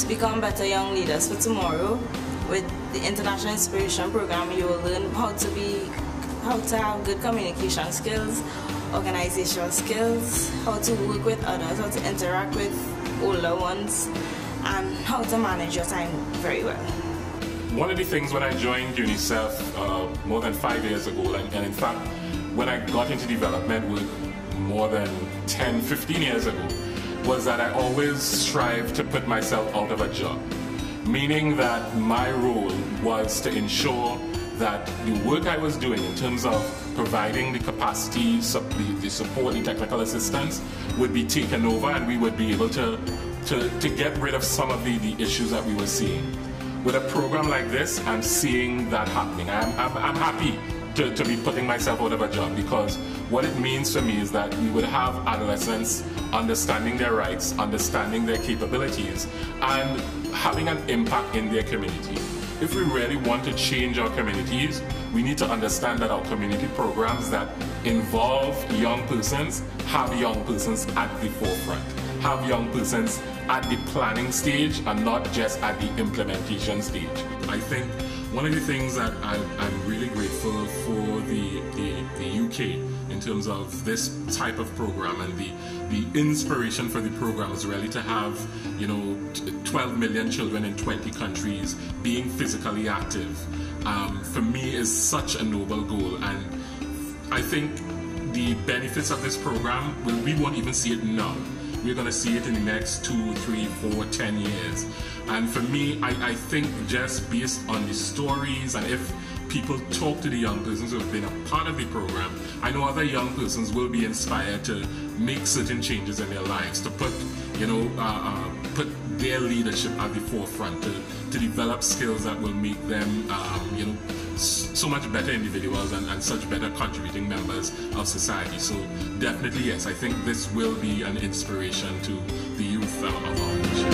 to become better young leaders for tomorrow. With the International Inspiration Program, you will learn how to have good communication skills, organizational skills, how to work with others, how to interact with older ones, and how to manage your time very well. One of the things when I joined UNICEF more than 5 years ago, and in fact when I got into development work more than 10, 15 years ago, was that I always strive to put myself out of a job. Meaning that my role was to ensure that the work I was doing in terms of providing the capacity, the support, the technical assistance would be taken over, and we would be able to get rid of some of the issues that we were seeing. With a program like this, I'm seeing that happening. I'm happy to be putting myself out of a job, because what it means for me is that we would have adolescents understanding their rights, understanding their capabilities, and having an impact in their community. If we really want to change our communities, we need to understand that our community programs that involve young persons have young persons at the forefront, have young persons at the planning stage and not just at the implementation stage. I think one of the things that I'm really grateful for the UK in terms of this type of program, and the inspiration for the program is really to have 12 million children in 20 countries being physically active. For me is such a noble goal, and I think the benefits of this program, we won't even see it now. We're going to see it in the next 2, 3, 4, 10 years. And for me, I think just based on the stories, and if people talk to the young persons who have been a part of the program, I know other young persons will be inspired to make certain changes in their lives, to put their leadership at the forefront, to develop skills that will make them so much better individuals and such better contributing members of society. So definitely yes, I think this will be an inspiration to the youth of our nation.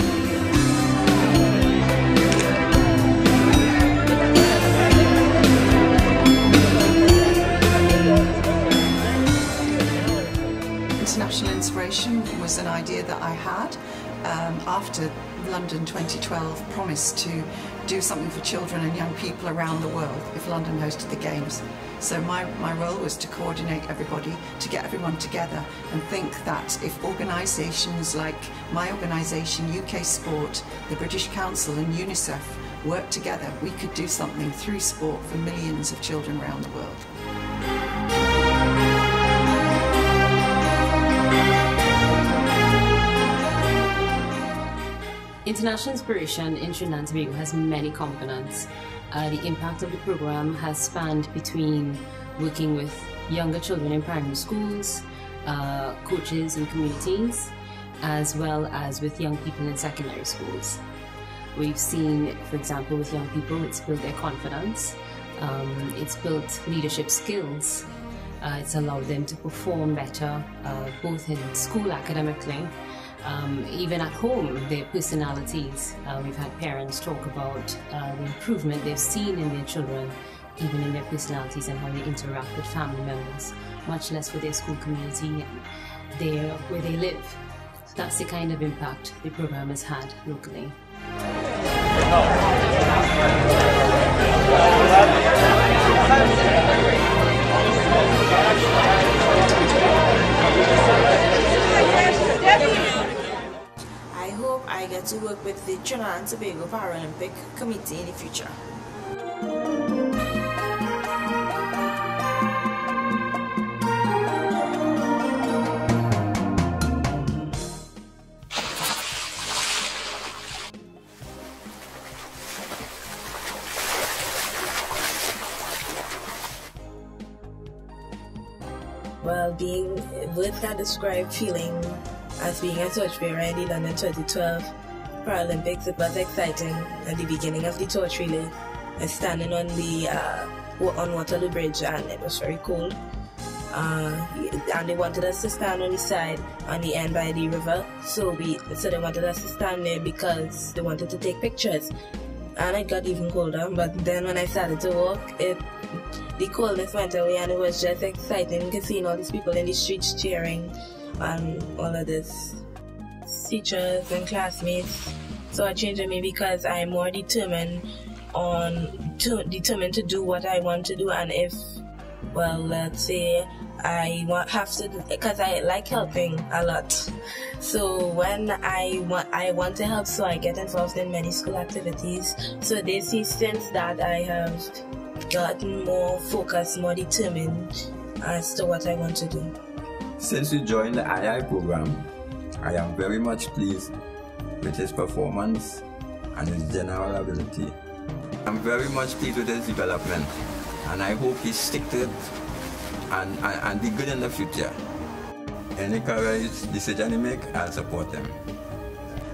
International Inspiration was an idea that I had after London 2012 promised to do something for children and young people around the world if London hosted the Games. So my role was to coordinate everybody, to get everyone together, and think that if organisations like my organisation, UK Sport, the British Council and UNICEF worked together, we could do something through sport for millions of children around the world. International Inspiration in Trinidad and Tobago has many components. The impact of the program has spanned between working with younger children in primary schools, coaches in communities, as well as with young people in secondary schools. We've seen, for example, with young people, it's built their confidence, it's built leadership skills, it's allowed them to perform better, both in school academically, even at home, their personalities. We've had parents talk about the improvement they've seen in their children, even in their personalities and how they interact with family members, much less with their school community and where they live. So that's the kind of impact the program has had locally. I hope I get to work with the Trinidad and Tobago Paralympic Committee in the future. Well, words can describe feeling as being a torchbearer in the London 2012 Paralympics. It was exciting at the beginning of the torch relay. I was standing on the on Waterloo Bridge, and it was very cold. And they wanted us to stand on the side, on the end by the river. So they wanted us to stand there because they wanted to take pictures. And it got even colder. But then when I started to walk, the coldness went away, and it was just exciting to see all these people in the streets cheering and all of this. Teachers and classmates saw a change in me because I'm more determined to do what I want to do. And if, well, let's say have to, because I like helping a lot. So when I want to help, so I get involved in many school activities. So they see since that I have gotten more focused, more determined as to what I want to do. Since you joined the II program, I am very much pleased with his performance and his general ability. I'm very much pleased with his development, and I hope he stick to it and be good in the future. Any courageous decision he make, I'll support him.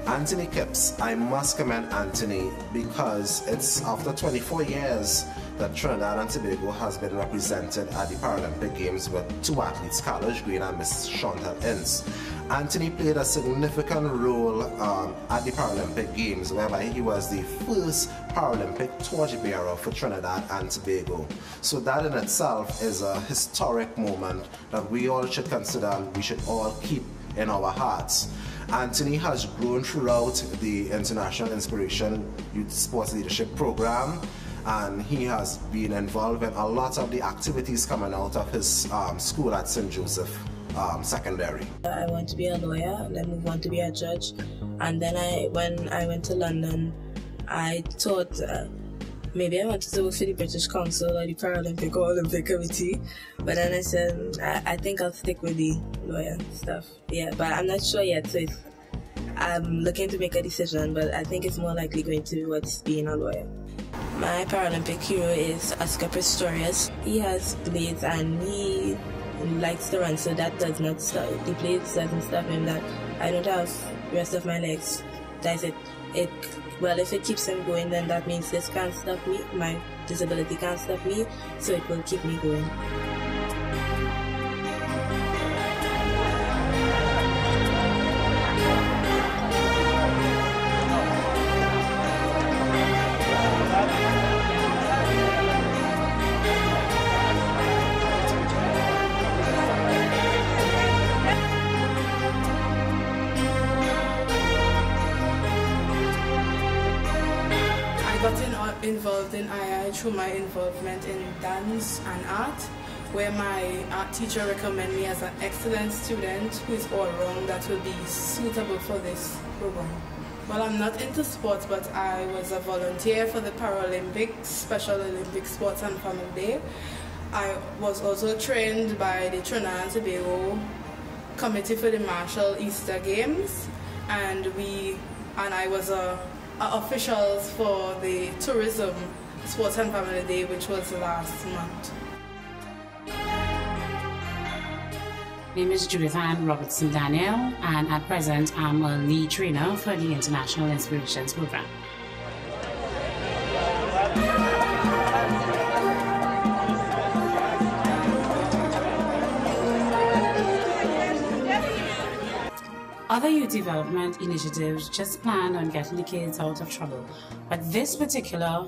Anthony Kipps, I must commend Anthony because it's after 24 years that Trinidad and Tobago has been represented at the Paralympic Games with two athletes, Carlos Green and Miss Chantal Ince. Anthony played a significant role at the Paralympic Games, whereby he was the first Paralympic torchbearer for Trinidad and Tobago. So that in itself is a historic moment that we all should consider and we should all keep in our hearts. Anthony has grown throughout the International Inspiration Youth Sports Leadership Program, and he has been involved in a lot of the activities coming out of his school at St. Joseph Secondary. I want to be a lawyer and then move on to be a judge. And then when I went to London, I thought maybe I wanted to work for the British Council or the Paralympic or Olympic Committee. But then I said, I think I'll stick with the lawyer stuff. Yeah, but I'm not sure yet. So I'm looking to make a decision, but I think it's more likely going to be what's being a lawyer. My Paralympic hero is Oscar Pistorius. He has blades and he likes to run, so that does not stop. The blades doesn't stop him. That I don't have the rest of my legs. That's it. Well, if it keeps him going, then that means this can't stop me. My disability can't stop me, so it will keep me going. Involved in II through my involvement in dance and art, where my art teacher recommended me as an excellent student who is all round that will be suitable for this program. Well, I'm not into sports, but I was a volunteer for the Paralympics, Special Olympic Sports and Family Day. I was also trained by the Trinidad and Tobago Committee for the Marshall Easter Games, and I was officials for the Tourism Sports and Family Day, which was last month. My name is Judith Ann Robertson Daniel, and at present I'm a lead trainer for the International Inspirations Program. Other youth development initiatives just plan on getting the kids out of trouble, but this particular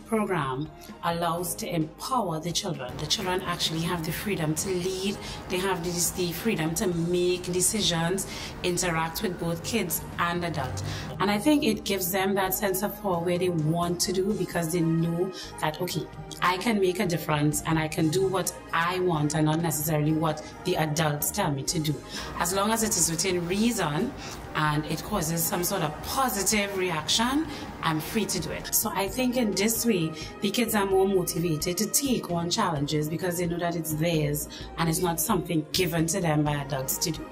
program allows to empower the children. The children actually have the freedom to lead, they have the freedom to make decisions, interact with both kids and adults. And I think it gives them that sense of power where they want to do, because they know that, okay, I can make a difference and I can do what I want and not necessarily what the adults tell me to do. As long as it is within reason and it causes some sort of positive reaction, I'm free to do it. So I think in this way, the kids are more motivated to take on challenges because they know that it's theirs and it's not something given to them by adults to do.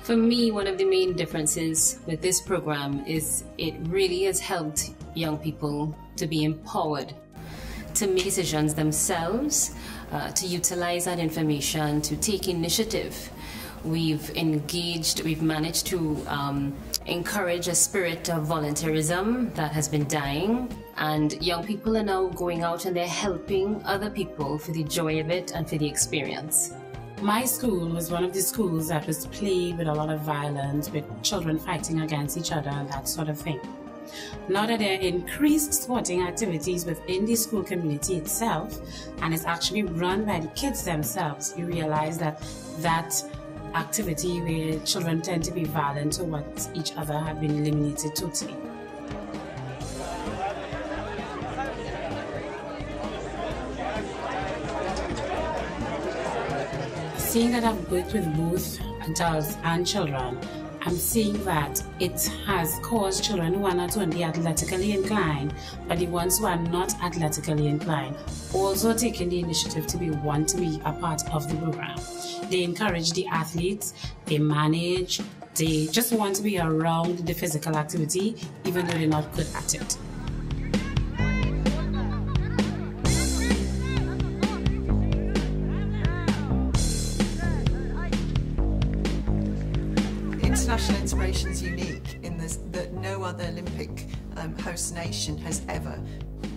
For me, one of the main differences with this program is it really has helped young people to be empowered to make decisions themselves, to utilize that information, to take initiative. We've managed to encourage a spirit of volunteerism that has been dying, and young people are now going out and they're helping other people for the joy of it and for the experience. My school was one of the schools that was plagued with a lot of violence, with children fighting against each other and that sort of thing. Now that there are increased sporting activities within the school community itself, and it's actually run by the kids themselves, you realize that activity where children tend to be violent towards each other have been eliminated totally. Seeing that I've worked with both adults and children, I'm seeing that it has caused children who are not only athletically inclined, but the ones who are not athletically inclined also taking the initiative to want to be a part of the program. They encourage the athletes, they manage, they just want to be around the physical activity, even though they're not good at it. International Inspiration is unique in this, that no other Olympic host nation has ever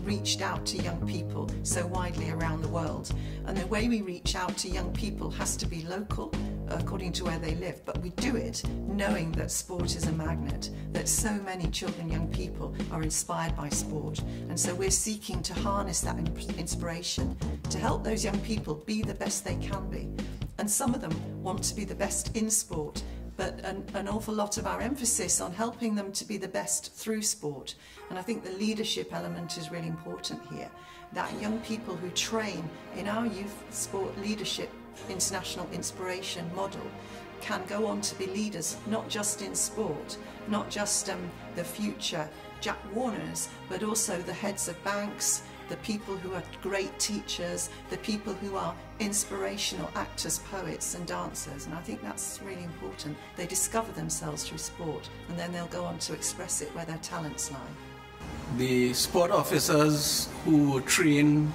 reached out to young people so widely around the world. And the way we reach out to young people has to be local, according to where they live, but we do it knowing that sport is a magnet, that so many children, young people are inspired by sport. And so we're seeking to harness that inspiration to help those young people be the best they can be. And some of them want to be the best in sport, but an awful lot of our emphasis on helping them to be the best through sport. And I think the leadership element is really important here, that young people who train in our youth sport leadership international inspiration model can go on to be leaders, not just in sport, not just the future Jack Warners, but also the heads of banks, the people who are great teachers, the people who are inspirational actors, poets and dancers. And I think that's really important. They discover themselves through sport and then they'll go on to express it where their talents lie. The sport officers who train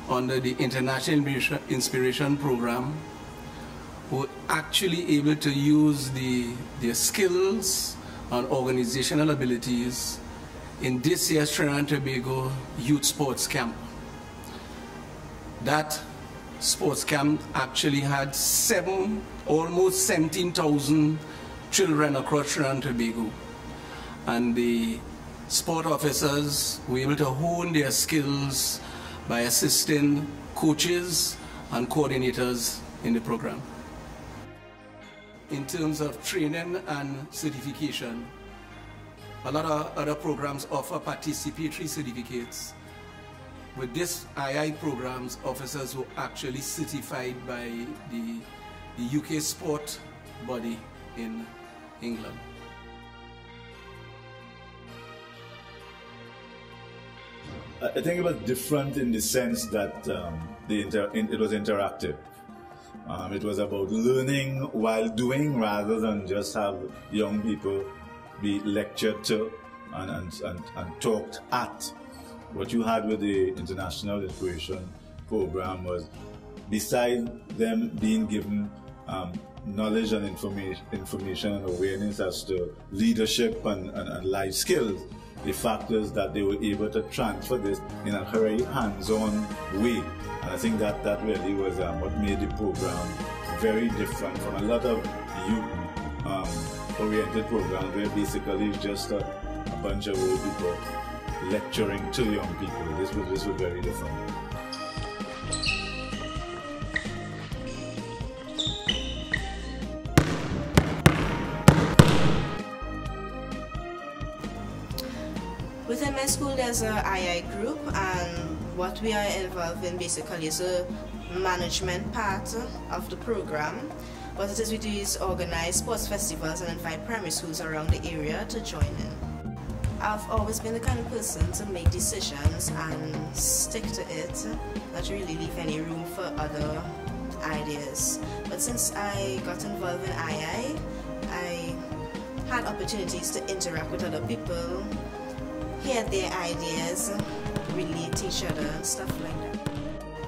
under the International Inspiration Program were actually able to use their skills and organizational abilities in this year's Trinidad and Tobago Youth Sports Camp. That sports camp actually had almost 17,000 children across Trinidad and Tobago. And the sport officers were able to hone their skills by assisting coaches and coordinators in the program. In terms of training and certification, a lot of other programs offer participatory certificates. With this II programs, officers were actually certified by the UK sport body in England. I think it was different in the sense that it was interactive. It was about learning while doing rather than just have young people be lectured to and talked at. What you had with the International Inspiration Program was, besides them being given knowledge and information and awareness as to leadership and life skills, the factors that they were able to transfer this in a very hands-on way. And I think that really was what made the program very different from a lot of youth-oriented programs where basically it's just a bunch of old people lecturing to young people. This was very different. Within my school there's a II group, and what we are involved in basically is a management part of the program. What it is we do is organize sports festivals and invite primary schools around the area to join in. I've always been the kind of person to make decisions and stick to it, not really leave any room for other ideas. But since I got involved in II, I had opportunities to interact with other people, hear their ideas, relate to each other and stuff like that.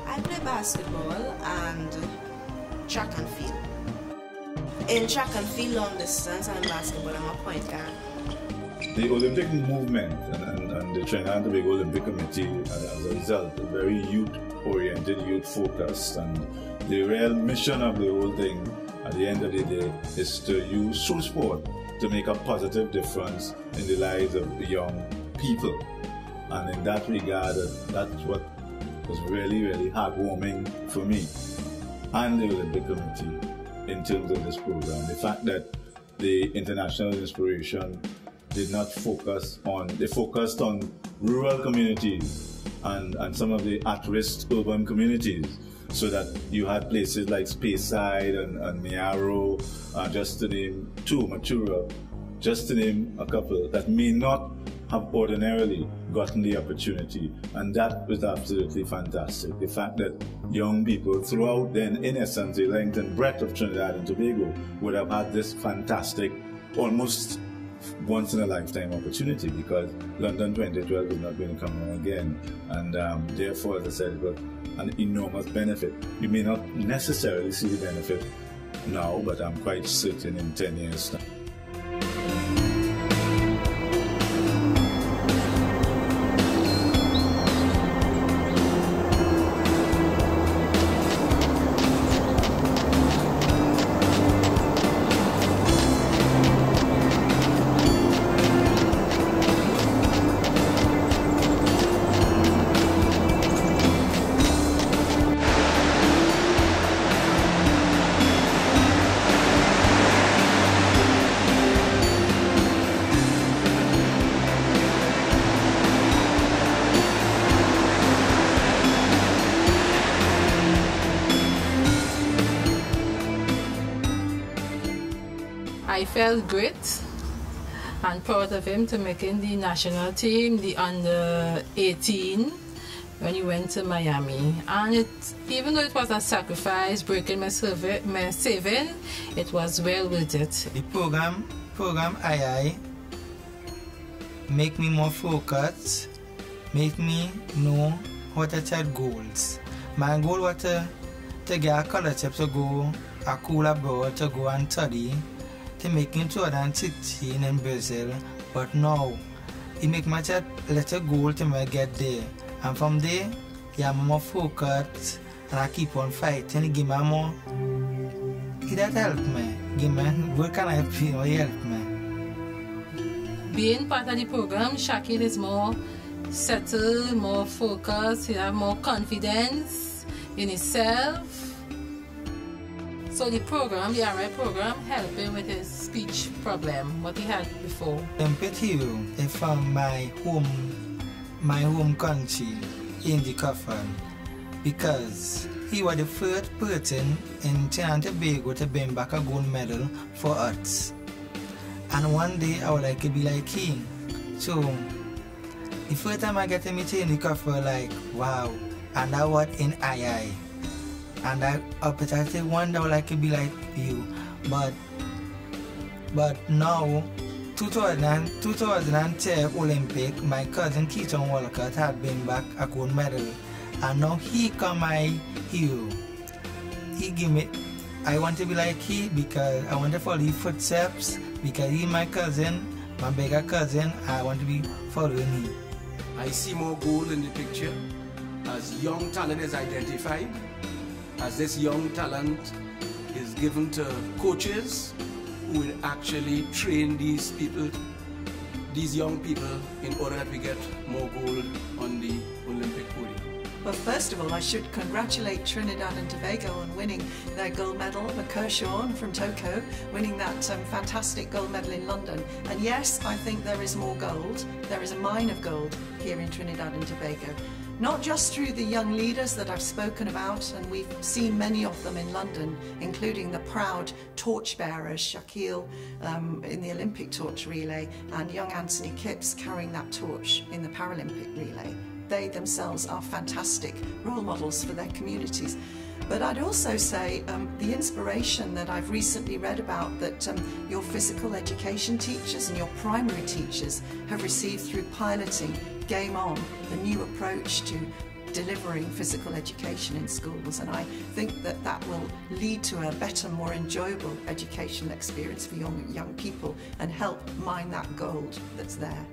I play basketball and track and field. In track and field, long distance, and in basketball, I'm a point guard. The Olympic movement and the Trinidad and Tobago Olympic Committee, as a result, are very youth-oriented, youth-focused, and the real mission of the whole thing, at the end of the day, is to use through sport to make a positive difference in the lives of young people. And in that regard, that's what was really, really heartwarming for me and the Olympic Committee, in terms of this program. The fact that the International Inspiration did not focus on, they focused on rural communities and some of the at-risk urban communities, so that you had places like Speyside and Miaro, just to name two, Matura, just to name a couple that may not have ordinarily gotten the opportunity, and that was absolutely fantastic. The fact that young people throughout, then in essence, the length and breadth of Trinidad and Tobago would have had this fantastic, almost once in a lifetime opportunity, because London 2012 is not going to come along again, and therefore, as I said, it got an enormous benefit. You may not necessarily see the benefit now, but I'm quite certain in 10 years' time. I felt great and proud of him to making the national team, the under 18, when he went to Miami. And even though it was a sacrifice, breaking my saving, it was well worth it. The program II make me more focused, make me know how to set goals. My goal was to get a scholarship to go a school abroad to go and study, to make in 2016 in Brazil, but now it make much a little goal to me get there, and from there I'm more focused and I keep on fighting. It give me more, it help me, give me, what can I feel, help me. Being part of the program, Shakil is more settled, more focused, he have more confidence in himself. So the program, the RI program, helped him with his speech problem, what he had before. Olympic hero is from my home country in the Coffin, because he was the first person in Trinidad and Tobago to bring back a gold medal for us. And one day I would like to be like him. So the first time I get to meet him in the Coffin, like wow, and that was in II. And I say one day I would like to be like you, but now 2010 Olympic, my cousin Keaton Walcott had been back a gold medal, and now he come my hero. He give me, I want to be like he, because I want to follow his footsteps, because he my cousin, my bigger cousin. I want to be following him. I see more gold in the picture as young talent is identified, as this young talent is given to coaches who will actually train these people, these young people, in order that we get more gold on the Olympic podium. Well, first of all, I should congratulate Trinidad and Tobago on winning their gold medal, Kershaw from Tokyo, winning that fantastic gold medal in London. And yes, I think there is more gold. There is a mine of gold here in Trinidad and Tobago. Not just through the young leaders that I've spoken about, and we've seen many of them in London, including the proud torchbearers, Shakil in the Olympic torch relay, and young Anthony Kipps carrying that torch in the Paralympic relay. They themselves are fantastic role models for their communities. But I'd also say the inspiration that I've recently read about that your physical education teachers and your primary teachers have received through piloting Game On, the new approach to delivering physical education in schools. And I think that that will lead to a better, more enjoyable educational experience for young people and help mine that gold that's there.